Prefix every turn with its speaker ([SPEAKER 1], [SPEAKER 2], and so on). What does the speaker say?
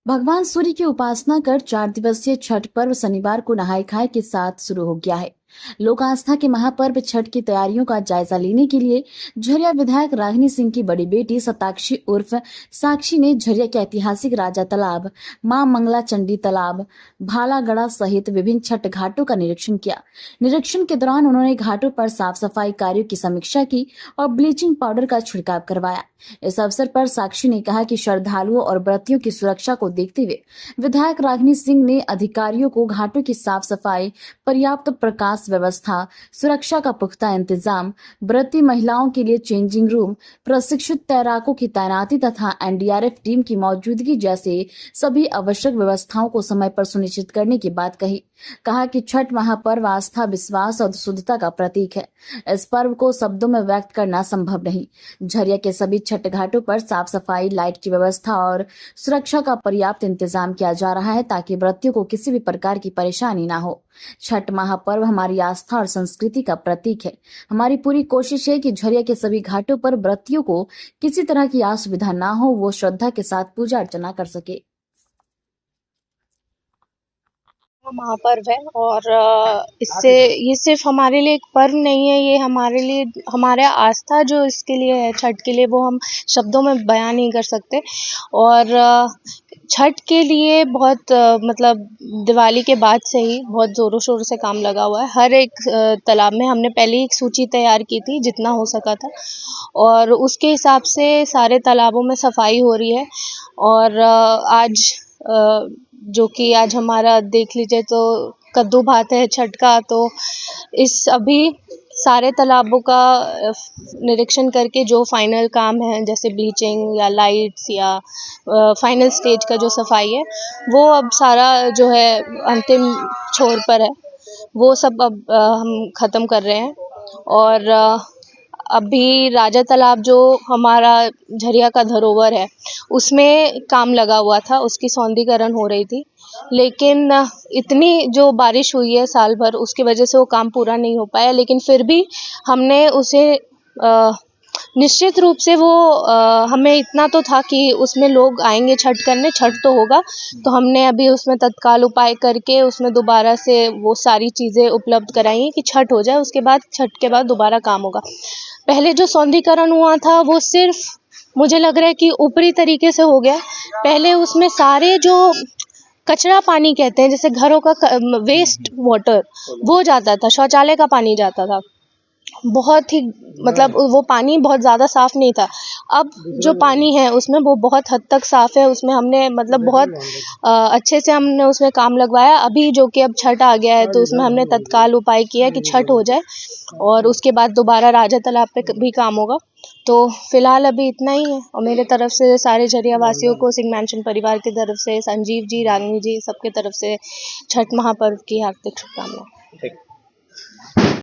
[SPEAKER 1] भगवान सूर्य की उपासना कर 4 दिवसीय छठ पर्व शनिवार को नहाय खाए के साथ शुरू हो गया है। लोक आस्था के महापर्व छठ की तैयारियों का जायजा लेने के लिए झरिया विधायक रागिनी सिंह की बड़ी बेटी सताक्षी उर्फ साक्षी ने झरिया के ऐतिहासिक राजा तालाब, मां मंगला चंडी तालाब, भालागढ़ा सहित विभिन्न छठ घाटों का निरीक्षण किया। निरीक्षण के दौरान उन्होंने घाटों पर साफ सफाई कार्यों की समीक्षा की और ब्लीचिंग पाउडर का छिड़काव करवाया। इस अवसर पर साक्षी ने कहा कि श्रद्धालुओं और व्रतियों की सुरक्षा को देखते हुए विधायक रागिनी सिंह ने अधिकारियों को घाटों की साफ सफाई, पर्याप्त प्रकाश व्यवस्था, सुरक्षा का पुख्ता इंतजाम, व्रती महिलाओं के लिए चेंजिंग रूम, प्रशिक्षित तैराकों की तैनाती तथा एनडीआरएफ टीम की मौजूदगी जैसे सभी आवश्यक व्यवस्थाओं को समय पर सुनिश्चित करने की बात कही। कहा कि छठ महापर्व आस्था, विश्वास और शुद्धता का प्रतीक है। इस पर्व को शब्दों में व्यक्त करना संभव नहीं। झरिया के सभी छठ घाटों पर साफ सफाई, लाइट की व्यवस्था और सुरक्षा का पर्याप्त इंतजाम किया जा रहा है ताकि व्रतियों को किसी भी प्रकार की परेशानी ना हो। छठ महापर्व हमारी आस्था और संस्कृति का प्रतीक है। हमारी पूरी कोशिश है कि झरिया के सभी घाटों पर व्रतियों को किसी तरह की असुविधा ना हो, वो श्रद्धा के साथ पूजा अर्चना कर सके।
[SPEAKER 2] महापर्व है और इससे ये सिर्फ हमारे लिए एक पर्व नहीं है, ये हमारे लिए हमारा आस्था जो इसके लिए है, छठ के लिए, वो हम शब्दों में बयान नहीं कर सकते। और छठ के लिए बहुत मतलब दिवाली के बाद से ही बहुत ज़ोरों शोरों से काम लगा हुआ है। हर एक तालाब में हमने पहले ही एक सूची तैयार की थी जितना हो सका था, और उसके हिसाब से सारे तालाबों में सफाई हो रही है। और आज जो कि आज हमारा देख लीजिए तो कद्दू भात है छठ का, तो इस अभी सारे तालाबों का निरीक्षण करके जो फाइनल काम है, जैसे ब्लीचिंग या लाइट्स या फाइनल स्टेज का जो सफाई है, वो अब सारा जो है अंतिम छोर पर है, वो सब अब हम ख़त्म कर रहे हैं। और अभी राजा तालाब जो हमारा झरिया का धरोहर है, उसमें काम लगा हुआ था, उसकी सौंदर्यीकरण हो रही थी, लेकिन इतनी जो बारिश हुई है साल भर, उसकी वजह से वो काम पूरा नहीं हो पाया। लेकिन फिर भी हमने उसे निश्चित रूप से वो हमें इतना तो था कि उसमें लोग आएंगे छठ करने, छठ तो होगा, तो हमने अभी उसमें तत्काल उपाय करके उसमें दोबारा से वो सारी चीज़ें उपलब्ध कराई हैं कि छठ हो जाए, उसके बाद छठ के बाद दोबारा काम होगा। पहले जो सौंदर्यीकरण हुआ था वो सिर्फ मुझे लग रहा है कि ऊपरी तरीके से हो गया। पहले उसमें सारे जो कचरा पानी कहते हैं, जैसे घरों का वेस्ट वाटर, वो जाता था, शौचालय का पानी जाता था, बहुत ही मतलब वो पानी बहुत ज़्यादा साफ़ नहीं था। अब जो पानी है उसमें वो बहुत हद तक साफ़ है, उसमें हमने मतलब बहुत अच्छे से हमने उसमें काम लगवाया। अभी जो कि अब छठ आ गया है, तो उसमें हमने तत्काल उपाय किया कि छठ हो जाए और उसके बाद दोबारा राजा तालाब पे भी काम होगा। तो फिलहाल अभी इतना ही है, और मेरे तरफ से सारे झरिया वासियों को, सिंह मैंशन परिवार की तरफ से, संजीव जी, रागिनी जी, सबके तरफ से छठ महापर्व की हार्दिक शुभकामनाएं।